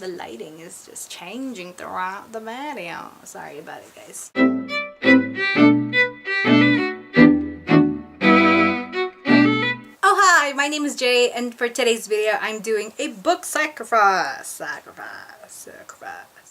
The lighting is just changing throughout the video. Sorry about it, guys. Oh hi, my name is Jay, and for today's video I'm doing a book sacrifice.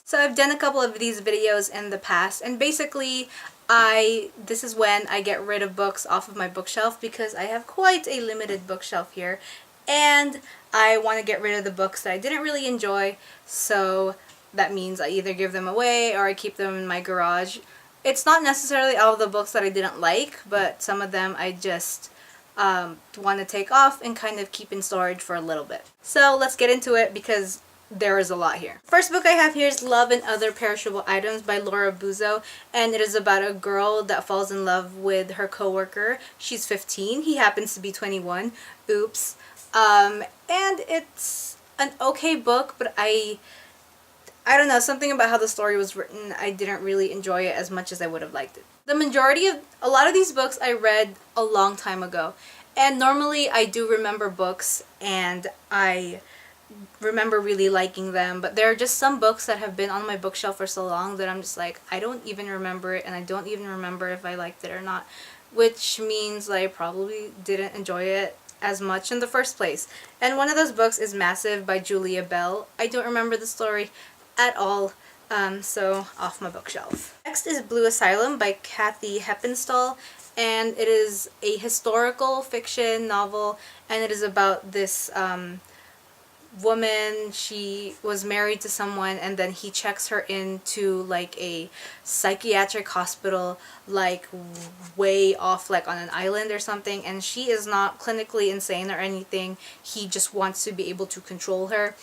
So I've done a couple of these videos in the past, and basically this is when I get rid of books off of my bookshelf because I have quite a limited bookshelf here, and I want to get rid of the books that I didn't really enjoy, so that means I either give them away or I keep them in my garage. It's not necessarily all of the books that I didn't like, but some of them I just want to take off and kind of keep in storage for a little bit. So let's get into it because there is a lot here. First book I have here is Love and Other Perishable Items by Laura Buzo, and it is about a girl that falls in love with her coworker. She's 15, he happens to be 21. Oops. And it's an okay book, but I don't know, something about how the story was written, I didn't really enjoy it as much as I would have liked it. The majority of a lot of these books I read a long time ago, and normally I do remember books and I remember really liking them, but there are just some books that have been on my bookshelf for so long that I'm just like, I don't even remember it, and I don't even remember if I liked it or not, which means I probably didn't enjoy it as much in the first place. And one of those books is Massive by Julia Bell. I don't remember the story at all, so off my bookshelf. Next is Blue Asylum by Kathy Heppenstall, and it is a historical fiction novel, and it is about this woman. She was married to someone, and then he checks her into like a psychiatric hospital, like way off, like on an island or something, and she is not clinically insane or anything. He just wants to be able to control her.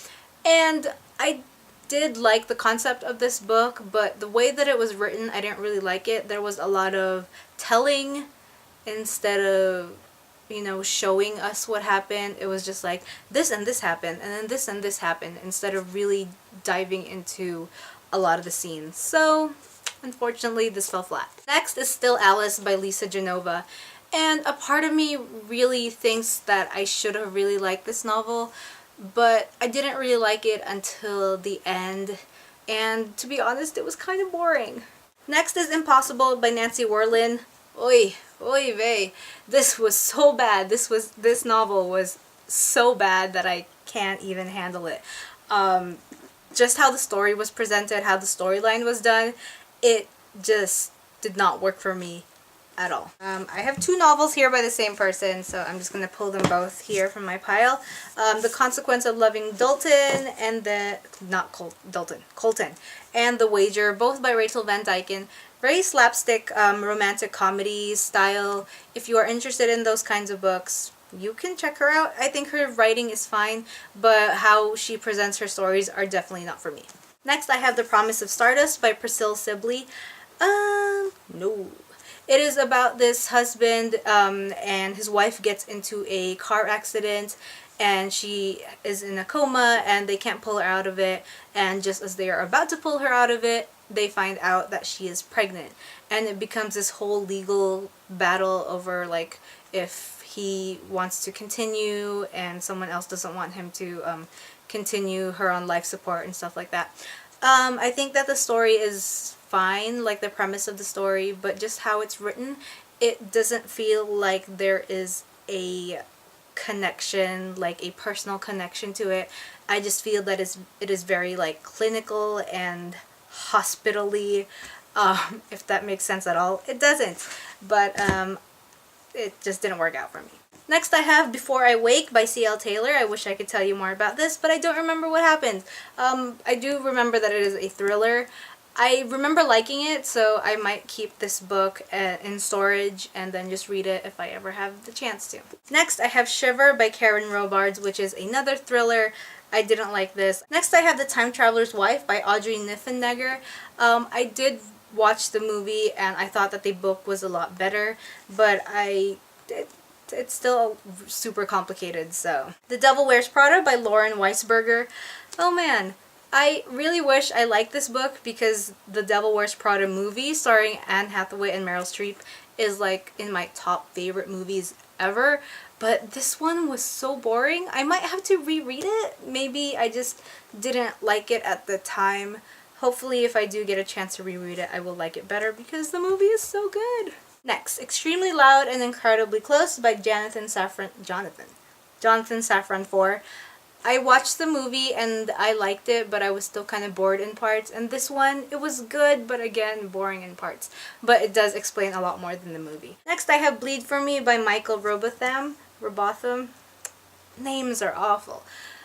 And I did like the concept of this book, but the way that it was written, I didn't really like it. There was a lot of telling instead of, you know, showing us what happened. It was just like, this and this happened, and then this and this happened, instead of really diving into a lot of the scenes. So, unfortunately, this fell flat. Next is Still Alice by Lisa Genova, and a part of me really thinks that I should have really liked this novel, but I didn't really like it until the end, and to be honest, it was kind of boring. Next is Impossible by Nancy Werlin. Oy vey. This was so bad. This novel was so bad that I can't even handle it. Just how the story was presented, how the storyline was done, it just did not work for me at all. I have two novels here by the same person, so I'm just going to pull them both here from my pile. The Consequence of Loving Dalton and Colton, and The Wager, both by Rachel Van Dyken. Very slapstick romantic comedy style. If you are interested in those kinds of books, you can check her out. I think her writing is fine, but how she presents her stories are definitely not for me. Next, I have The Promise of Stardust by Priscilla Sibley. No. It is about this husband and his wife gets into a car accident, and she is in a coma and they can't pull her out of it, and just as they are about to pull her out of it, they find out that she is pregnant, and it becomes this whole legal battle over like if he wants to continue and someone else doesn't want him to continue her on life support and stuff like that. I think that the story is fine, like the premise of the story, but just how it's written, it doesn't feel like there is a connection, like a personal connection to it. I just feel that it is very like clinical and hospitally, if that makes sense at all. It doesn't, but it just didn't work out for me. Next I have Before I Wake by C.L. Taylor. I wish I could tell you more about this, but I don't remember what happened. I do remember that it is a thriller. I remember liking it, so I might keep this book in storage and then just read it if I ever have the chance to. Next, I have Shiver by Karen Robards, which is another thriller. I didn't like this. Next, I have The Time Traveler's Wife by Audrey Niffenegger. I did watch the movie and I thought that the book was a lot better, but it's still super complicated, so. The Devil Wears Prada by Lauren Weisberger. Oh man. I really wish I liked this book because The Devil Wears Prada movie starring Anne Hathaway and Meryl Streep is like in my top favorite movies ever. But this one was so boring. I might have to reread it. Maybe I just didn't like it at the time. Hopefully if I do get a chance to reread it, I will like it better because the movie is so good. Next, Extremely Loud and Incredibly Close by Jonathan Safran Foer. I watched the movie and I liked it, but I was still kind of bored in parts. And this one, it was good, but again, boring in parts. But it does explain a lot more than the movie. Next, I have Bleed For Me by Michael Robotham. Names are awful.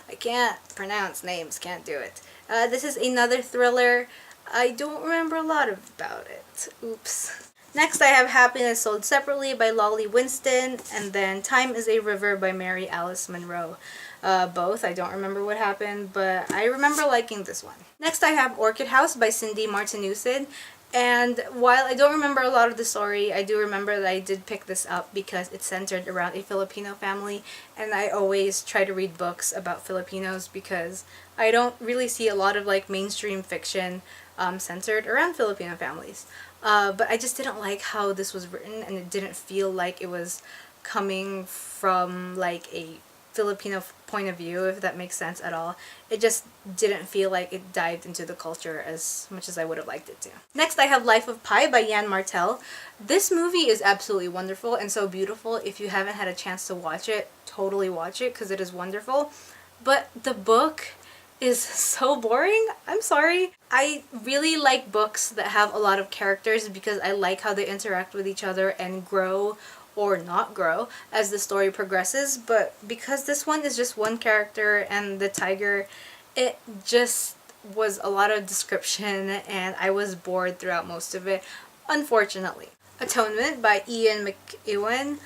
I can't pronounce names, can't do it. This is another thriller. I don't remember a lot about it. Oops. Next, I have Happiness Sold Separately by Lolly Winston, and then Time is a River by Mary Alice Monroe. Both. I don't remember what happened, but I remember liking this one. Next, I have Orchid House by Cindy Martinussen. And while I don't remember a lot of the story, I do remember that I did pick this up because it's centered around a Filipino family, and I always try to read books about Filipinos because I don't really see a lot of like mainstream fiction centered around Filipino families. But I just didn't like how this was written, and it didn't feel like it was coming from like a Filipino point of view, if that makes sense at all. It just didn't feel like it dived into the culture as much as I would have liked it to. Next, I have Life of Pi by Yann Martel. This movie is absolutely wonderful and so beautiful. If you haven't had a chance to watch it, totally watch it because it is wonderful. But the book is so boring. I'm sorry. I really like books that have a lot of characters because I like how they interact with each other and grow or not grow as the story progresses, but because this one is just one character and the tiger, it just was a lot of description and I was bored throughout most of it, unfortunately. Atonement by Ian McEwan.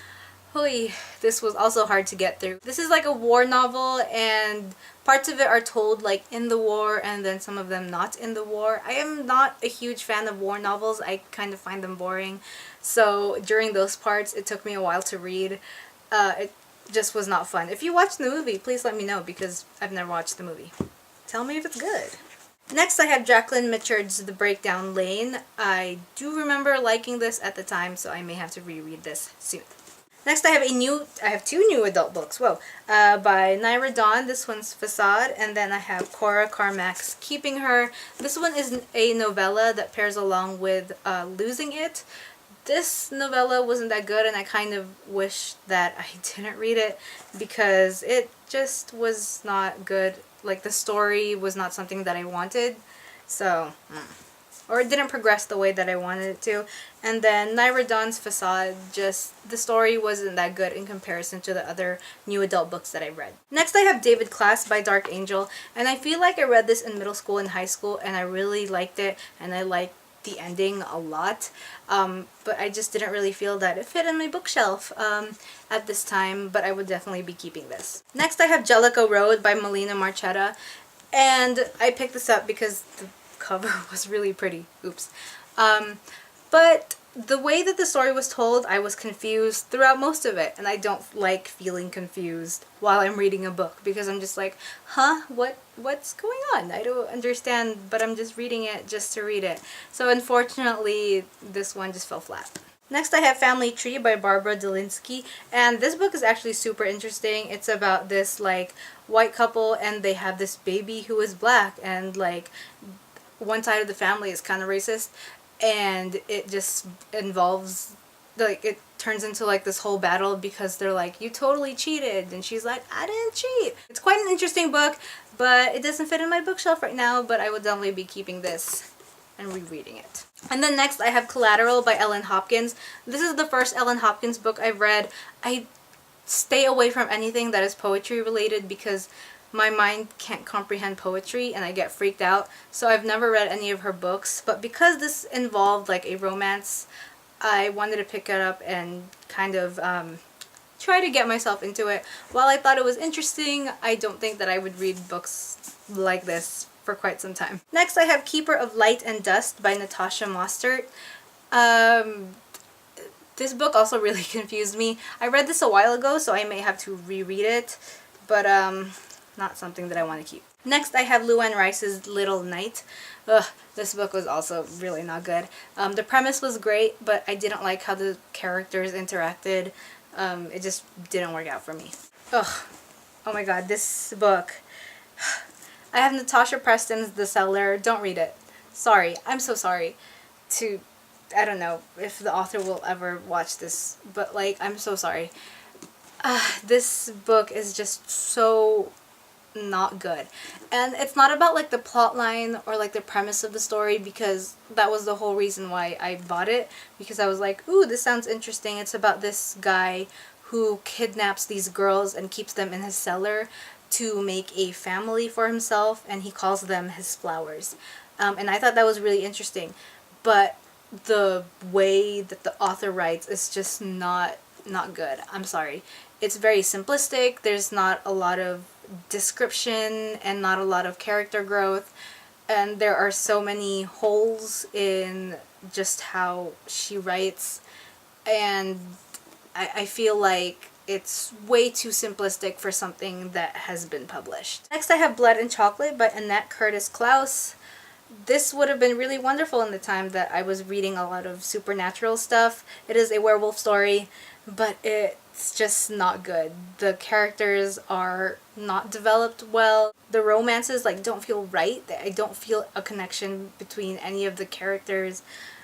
Holy, this was also hard to get through. This is like a war novel and parts of it are told like in the war and then some of them not in the war. I am not a huge fan of war novels. I kind of find them boring. So during those parts, it took me a while to read. It just was not fun. If you watched the movie, please let me know because I've never watched the movie. Tell me if it's good. Next, I have Jacqueline Mitchard's The Breakdown Lane. I do remember liking this at the time, so I may have to reread this soon. Next, I have two new adult books. Whoa. By Naira Dawn. This one's Facade. And then I have Cora Carmack's Keeping Her. This one is a novella that pairs along with Losing It. This novella wasn't that good, and I kind of wish that I didn't read it because it just was not good. Like, the story was not something that I wanted. So, or it didn't progress the way that I wanted it to. And then Naira Dawn's Facade, just the story wasn't that good in comparison to the other new adult books that I read. Next, I have David Class by Dark Angel, and I feel like I read this in middle school and high school, and I really liked it, and I liked the ending a lot, but I just didn't really feel that it fit in my bookshelf at this time, but I would definitely be keeping this. Next, I have Jellicoe Road by Melina Marchetta, and I picked this up because the cover was really pretty. Oops. But the way that the story was told, I was confused throughout most of it, and I don't like feeling confused while I'm reading a book because I'm just like, huh, what's going on? I don't understand, but I'm just reading it just to read it. So unfortunately, this one just fell flat. Next, I have Family Tree by Barbara Delinsky, and this book is actually super interesting. It's about this like white couple, and they have this baby who is black, and like one side of the family is kind of racist. And it just involves, like, it turns into like this whole battle because they're like, you totally cheated, and she's like, I didn't cheat. It's quite an interesting book, but it doesn't fit in my bookshelf right now, but I will definitely be keeping this and rereading it. And then next I have Collateral by Ellen Hopkins. This is the first Ellen Hopkins book I've read. I stay away from anything that is poetry related because my mind can't comprehend poetry and I get freaked out, so I've never read any of her books, but because this involved like a romance, I wanted to pick it up and kind of try to get myself into it. While I thought it was interesting, I don't think that I would read books like this for quite some time. Next, I have Keeper of Light and Dust by Natasha Mostert. This book also really confused me. I read this a while ago, so I may have to reread it, but not something that I want to keep. Next, I have Luann Rice's Little Knight. Ugh, this book was also really not good. The premise was great, but I didn't like how the characters interacted. It just didn't work out for me. Ugh. Oh my god, this book. I have Natasha Preston's The Cellar. Don't read it. Sorry. I'm so sorry I don't know if the author will ever watch this, but like, I'm so sorry. This book is just so not good. And it's not about like the plot line or like the premise of the story, because that was the whole reason why I bought it, because I was like, ooh, this sounds interesting. It's about this guy who kidnaps these girls and keeps them in his cellar to make a family for himself, and he calls them his flowers. And I thought that was really interesting, but the way that the author writes is just not good. I'm sorry. It's very simplistic. There's not a lot of description and not a lot of character growth, and there are so many holes in just how she writes, and I feel like it's way too simplistic for something that has been published. Next I have Blood and Chocolate by Annette Curtis Klaus. This would have been really wonderful in the time that I was reading a lot of supernatural stuff. It is a werewolf story, but it's just not good. The characters are not developed well. The romances like don't feel right. I don't feel a connection between any of the characters,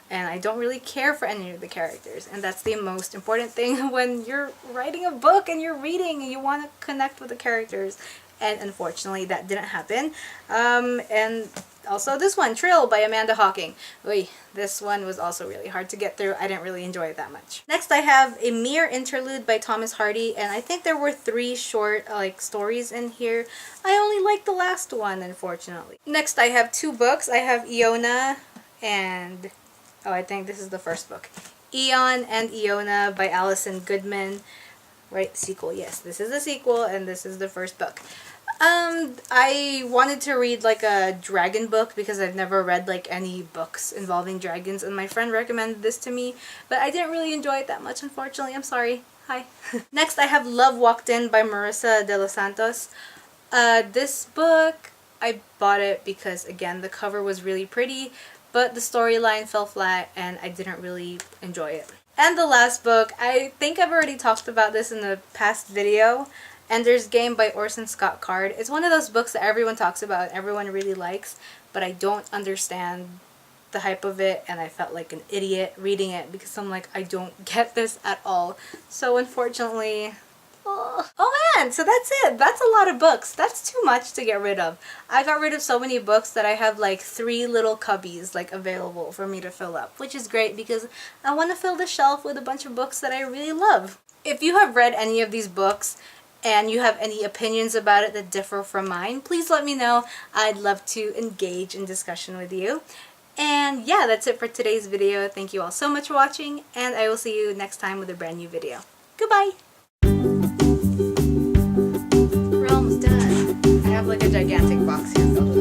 and I don't really care for any of the characters. And that's the most important thing when you're writing a book and you're reading and you want to connect with the characters. And unfortunately that didn't happen. And also this one, Trill by Amanda Hawking. Oy, this one was also really hard to get through. I didn't really enjoy it that much. Next I have A Mere Interlude by Thomas Hardy, and I think there were 3 short stories in here. I only liked the last one, unfortunately. Next I have 2 books. I have Iona and... oh, I think this is the first book. Eon and Iona by Alison Goodman. Right, sequel. Yes, this is the sequel and this is the first book. I wanted to read like a dragon book because I've never read like any books involving dragons, and my friend recommended this to me, but I didn't really enjoy it that much, unfortunately. I'm sorry. Hi. Next I have Love Walked In by Marissa de los Santos. This book, I bought it because again the cover was really pretty, but the storyline fell flat and I didn't really enjoy it. And the last book, I think I've already talked about this in the past video, Ender's Game by Orson Scott Card. It's one of those books that everyone talks about and everyone really likes, but I don't understand the hype of it, and I felt like an idiot reading it because I'm like, I don't get this at all. So unfortunately... oh man, so that's it. That's a lot of books. That's too much to get rid of. I got rid of so many books that I have like 3 little cubbies like available for me to fill up, which is great because I want to fill the shelf with a bunch of books that I really love. If you have read any of these books and you have any opinions about it that differ from mine, please let me know. I'd love to engage in discussion with you. And yeah, that's it for today's video. Thank you all so much for watching, and I will see you next time with a brand new video. Goodbye! We're almost done. I have like a gigantic box here filled